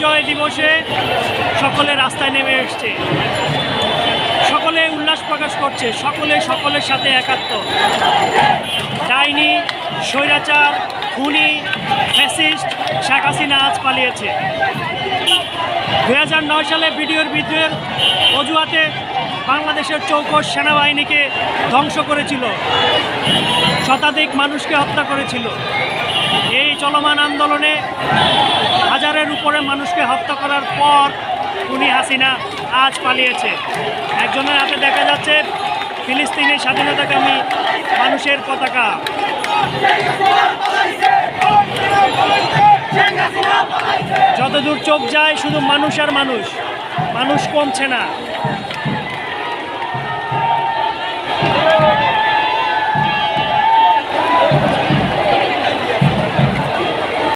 বিজয় দিবসে সকলে রাস্তায় নেমে এসছে, সকলে উল্লাস প্রকাশ করছে, সকলে সকলের সাথে একাত্ম। ডাইনি, স্বৈরাচার, খুনি, ফ্যাসিস্ট শেখ হাসিনা আজ পালিয়েছে। 2009 সালে ভিডিওর বিদ্রোহের অজুহাতে বাংলাদেশের চৌকস সেনাবাহিনীকে ধ্বংস করেছিল, শতাধিক মানুষকে হত্যা করেছিল। এই চলমান আন্দোলনে হাজারের উপরে মানুষকে হত্যা করার পর খুনি হাসিনা আজ পালিয়েছে। একজনের হাতে দেখা যাচ্ছে ফিলিস্তিনের স্বাধীনতাকামী মানুষের পতাকা। যতদূর চোখ যায় শুধু মানুষ আর মানুষ, মানুষ কমছে না।